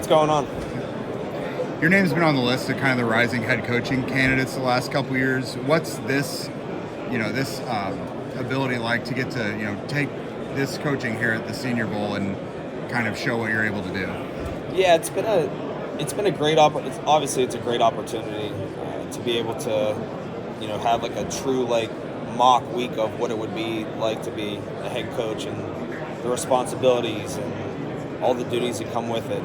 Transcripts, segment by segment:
going on? Your name's been on the list of kind of the rising head coaching candidates the last couple of years. What's this ability like to get to, take this coaching here at the Senior Bowl and kind of show what you're able to do? Yeah, it's been a great obviously it's a great opportunity to be able to, have like a true mock week of what it would be like to be a head coach and the responsibilities and all the duties that come with it.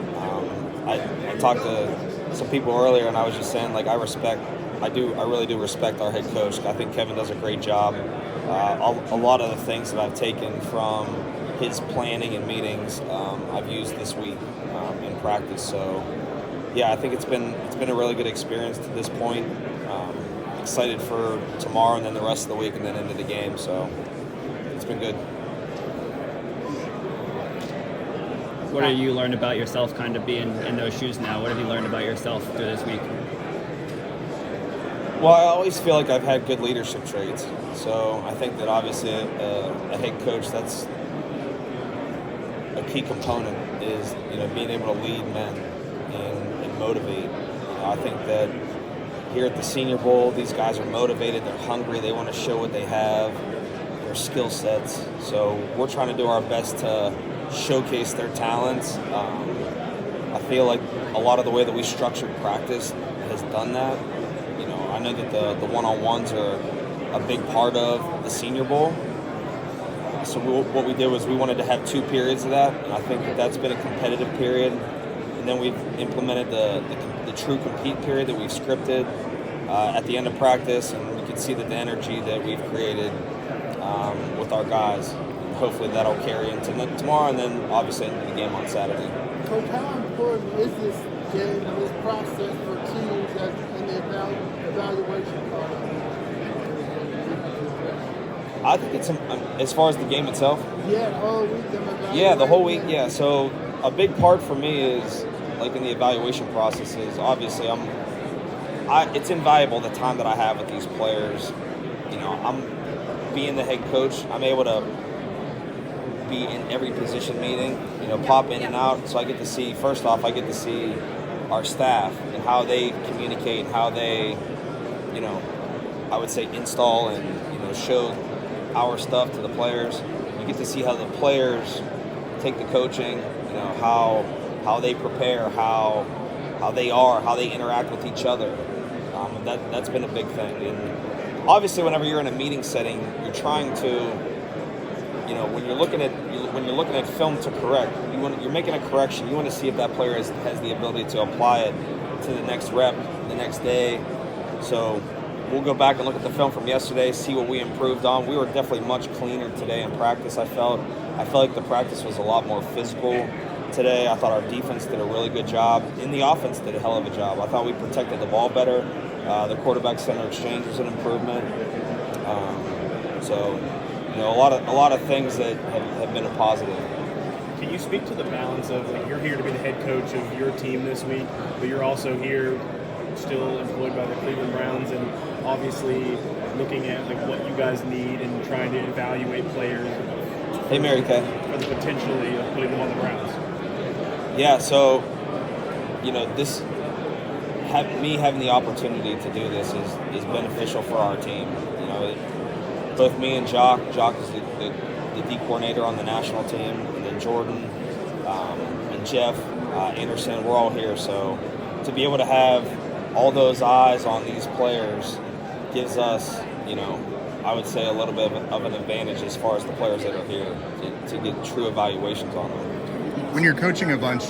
I talked to some people earlier, and I was just saying, I really do respect our head coach. I think Kevin does a great job. A lot of the things that I've taken from his planning and meetings, I've used this week in practice. So, yeah, I think it's been a really good experience to this point. Excited for tomorrow and then the rest of the week and then into the game. So, it's been good. What have you learned about yourself kind of being in those shoes now? What have you learned about yourself through this week? Well, I always feel like I've had good leadership traits. So I think that obviously a head coach, that's a key component is, being able to lead men and motivate. I think that here at the Senior Bowl, these guys are motivated, they're hungry, they want to show what they have, their skill sets. So we're trying to do our best to showcase their talents. I feel like a lot of the way that we structured practice has done that. I know that the one-on-ones are a big part of the Senior Bowl. So what we did was we wanted to have 2 periods of that, and I think that's been a competitive period. And then we've implemented the true compete period that we've scripted at the end of practice, and you can see that the energy that we've created with our guys. Hopefully that'll carry into tomorrow and then obviously into the game on Saturday. Coach, how important is this game and this process for teams in the evaluation process? I think it's as far as the game itself. Yeah, the whole week. Yeah, the whole week. Yeah. So a big part for me is in the evaluation process is obviously it's invaluable the time that I have with these players. I'm being the head coach. I'm able to be in every position meeting, pop in and out. So I get to see, first off, our staff and how they communicate, how they, I would say install and, show our stuff to the players. You get to see how the players take the coaching, how they prepare, how they interact with each other. That's been a big thing. And obviously whenever you're in a meeting setting, you're trying to, when you're looking at film to correct, you're making a correction. You want to see if that player has the ability to apply it to the next rep, the next day. So we'll go back and look at the film from yesterday, see what we improved on. We were definitely much cleaner today in practice. I felt like the practice was a lot more physical today. I thought our defense did a really good job, and the offense did a hell of a job. I thought we protected the ball better. The quarterback-center exchange was an improvement. A lot of things that have been a positive. Can you speak to the balance of you're here to be the head coach of your team this week, but you're also here still employed by the Cleveland Browns and obviously looking at what you guys need and trying to evaluate players Hey, Mary Kay. for the potentially of putting them on the Browns? Yeah, so me having the opportunity to do this is beneficial for our team. Both me and Jock is the D coordinator on the national team, and then Jordan and Jeff Anderson, we're all here. So to be able to have all those eyes on these players gives us, I would say a little bit of an advantage as far as the players that are here to get true evaluations on them. When you're coaching a bunch...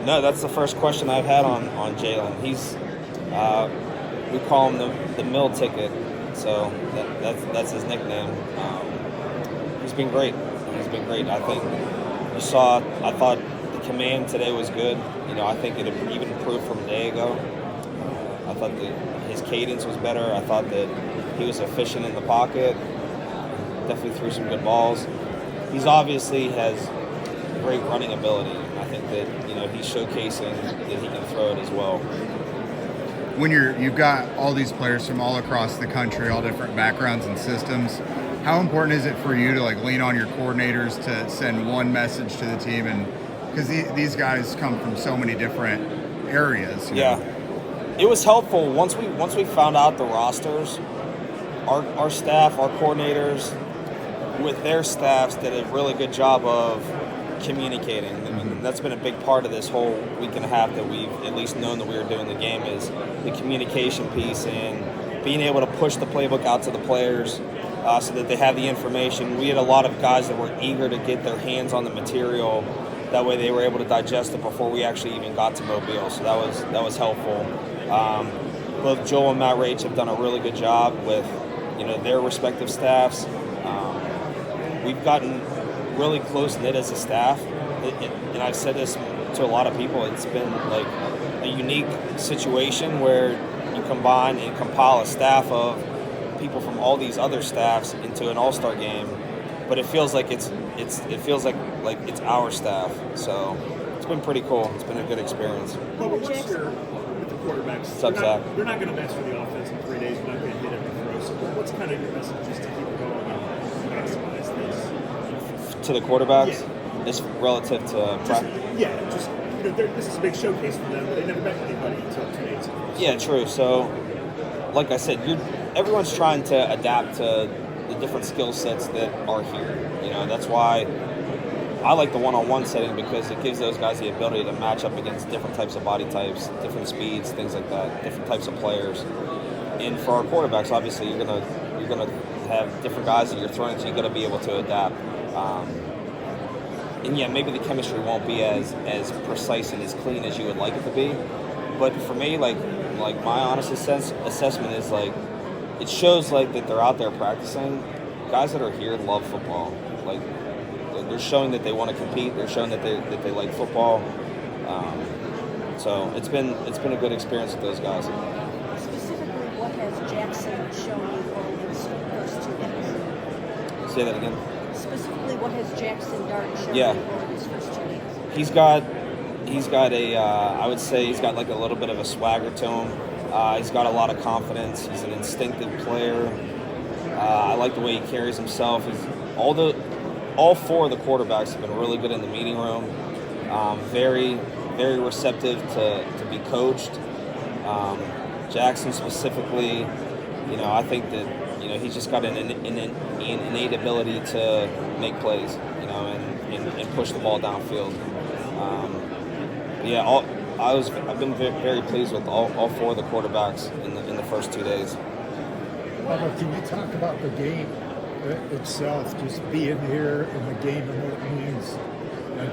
No, that's the first question I've had on Jalen. He's... we call him the mill ticket, so that's his nickname. He's been great. I think I thought the command today was good. I think it even improved from a day ago. I thought that his cadence was better. I thought that he was efficient in the pocket. Definitely threw some good balls. He's obviously has great running ability. I think that he's showcasing that he can throw it as well. When you've got all these players from all across the country, all different backgrounds and systems, How important is it for you to like lean on your coordinators to send one message to the team? And because these guys come from so many different areas. You know? It was helpful once we found out the rosters. Our staff, our coordinators, with their staffs, did a really good job of communicating. I mean, that's been a big part of this whole week and a half that we've at least known that we were doing the game, is the communication piece and being able to push the playbook out to the players so that they have the information. We had a lot of guys that were eager to get their hands on the material. That way they were able to digest it before we actually even got to Mobile. So that was helpful. Both Joel and Matt Rach have done a really good job with their respective staffs. We've gotten really close-knit as a staff, and I've said this to a lot of people. It's been like a unique situation where you combine and compile a staff of people from all these other staffs into an all-star game, but it feels like it's our staff. So it's been pretty cool. It's been a good experience. Well, what's your with the quarterbacks? What's up, They're not going to mess with the offense in 3 days. You're not going to hit every throw. So what's kind of your message just to keep it going and maximize this? To the quarterbacks, Yeah. just relative to this is a big showcase for them. They never met anybody until 2 days ago. Yeah, true. So, like I said, everyone's trying to adapt to the different skill sets that are here. That's why I like the one-on-one setting, because it gives those guys the ability to match up against different types of body types, different speeds, things like that, different types of players. And for our quarterbacks, obviously, you're gonna have different guys that you're throwing to. You got to be able to adapt. And yeah, maybe the chemistry won't be as precise and as clean as you would like it to be. But for me, like my honest assessment is like, it shows like that they're out there practicing. Guys that are here love football. Like, they're showing that they want to compete. They're showing that they like football. So it's been a good experience with those guys. Specifically, what has Jackson shown you over his first 2 days? Say that again. Specifically, what has Jackson Dart shown Yeah. you over his first 2 days? He's got a I would say he's got like a little bit of a swagger to him. He's got a lot of confidence. He's an instinctive player. I like the way he carries himself. All 4 of the quarterbacks have been really good in the meeting room. Very, very receptive to be coached. Jackson specifically, I think that he's just got an innate ability to make plays, and push the ball downfield. I've been very pleased with all 4 of the quarterbacks in the first 2 days. Bubba, can you talk about the game itself, just being here in the game and what it means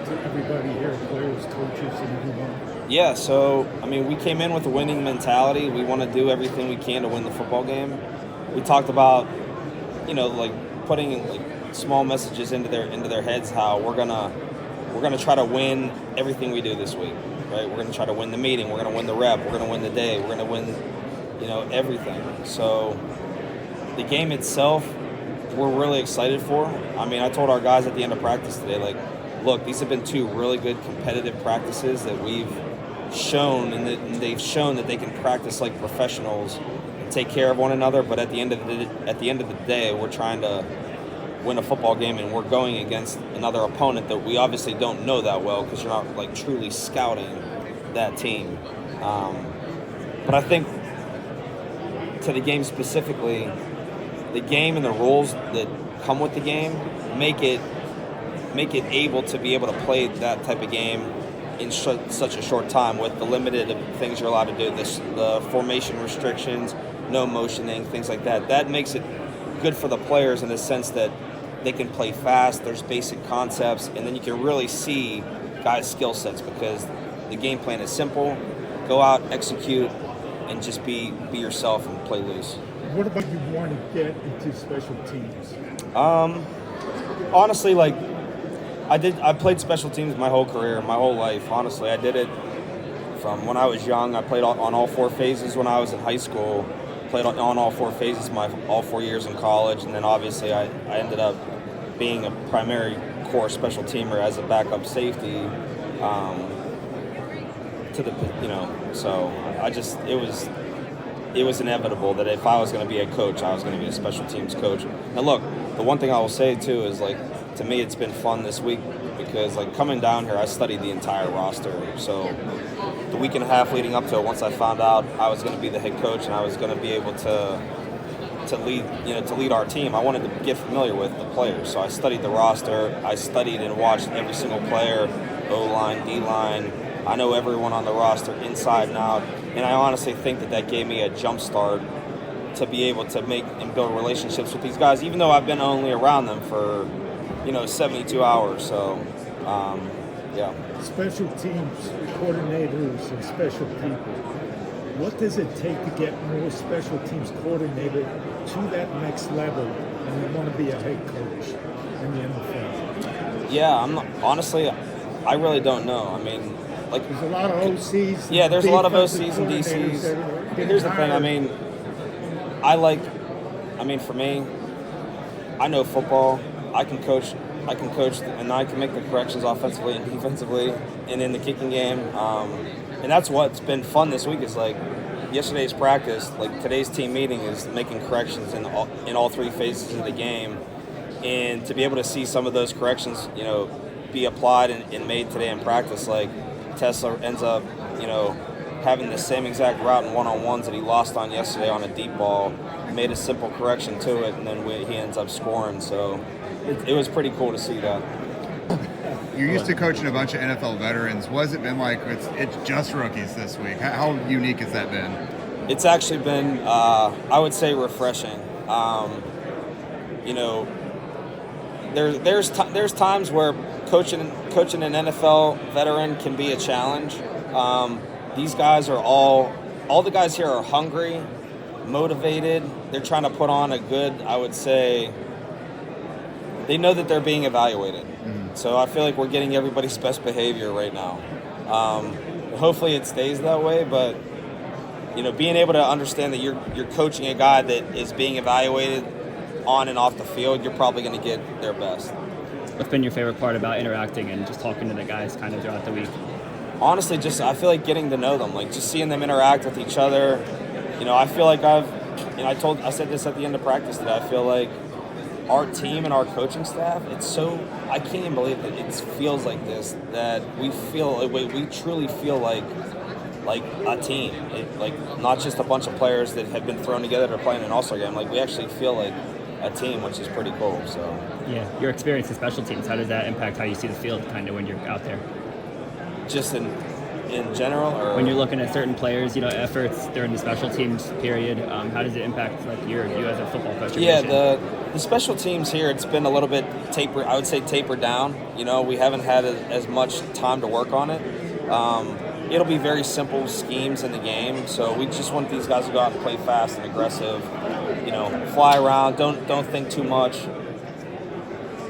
to everybody here, players, coaches, and everyone? Yeah, so, we came in with a winning mentality. We want to do everything we can to win the football game. We talked about, putting small messages into their heads how we're gonna try to win everything we do this week, right? We're gonna try to win the meeting. We're gonna win the rep. We're gonna win the day. We're gonna win, everything. So the game itself, we're really excited for. I told our guys at the end of practice today, look, these have been 2 really good competitive practices that we've shown, and they've shown that they can practice like professionals and take care of one another. But at the end of the day, we're trying to win a football game, and we're going against another opponent that we obviously don't know that well, because you're not truly scouting that team. But I think to the game specifically, the game and the rules that come with the game make it able to be able to play that type of game in such a short time, with the limited things you're allowed to do, the formation restrictions, no motioning, things like that. That makes it good for the players in the sense that they can play fast, there's basic concepts, and then you can really see guys' skill sets, because the game plan is simple. Go out, execute, and just be yourself and play loose. What about you want to get into special teams? Honestly, I played special teams my whole career, my whole life. Honestly, I did it from when I was young. I played on all 4 phases when I was in high school. Played on all 4 phases all 4 years in college, and then obviously I ended up being a primary core special teamer as a backup safety. So it was inevitable that if I was going to be a coach, I was going to be a special teams coach. Now look, the one thing I will say too is, like, to me it's been fun this week because, like, coming down here I studied the entire roster. So the week and a half leading up to it, once I found out I was going to be the head coach and I was going to be able to lead our team, I wanted to get familiar with the players. So I studied the roster. I studied and watched every single player, O-line, D-line. I know everyone on the roster inside and out, and I honestly think that gave me a jump start to be able to make and build relationships with these guys, even though I've been only around them for 72 hours. So yeah. Special teams coordinators and special people. What does it take to get more special teams coordinator to that next level and they want to be a head coach in the NFL? Yeah, honestly, I really don't know. I mean, like, there's a lot of OCs. Yeah, there's a lot of OCs and DCs. Here's the thing. I mean, for me, I know football. I can coach, and I can make the corrections offensively and defensively, and in the kicking game. And that's what's been fun this week. Is like yesterday's practice, like today's team meeting is making corrections in all three phases of the game, and to be able to see some of those corrections, be applied and made today in practice. Like Tesla ends up, having the same exact route in one-on-ones that he lost on yesterday on a deep ball, made a simple correction to it, and then he ends up scoring. So it was pretty cool to see that. You're used to coaching a bunch of NFL veterans. What has it been like? It's just rookies this week. How unique has that been? It's actually been, I would say, refreshing. There's times where coaching an NFL veteran can be a challenge. These guys are all the guys here are hungry, motivated. They're trying to put on a good, I would say, they know that they're being evaluated. Mm-hmm. So I feel like we're getting everybody's best behavior right now. Hopefully it stays that way, but being able to understand that you're coaching a guy that is being evaluated on and off the field, you're probably going to get their best. What's been your favorite part about interacting and just talking to the guys kind of throughout the week? Honestly, I feel like getting to know them, like just seeing them interact with each other. I feel like I said this at the end of practice today. I feel like our team and our coaching staff, I can't even believe that it feels like this, that we truly feel like a team. Not just a bunch of players that have been thrown together to play in an all-star game. Like, we actually feel like a team, which is pretty cool. So yeah, your experience in special teams, how does that impact how you see the field kind of when you're out there? Just in general, or when you're looking at certain players, efforts during the special teams period, how does it impact you as a football coach? Yeah, the special teams here, it's been a little bit tapered down. We haven't had as much time to work on it. It'll be very simple schemes in the game, so we just want these guys to go out and play fast and aggressive. Fly around, don't think too much.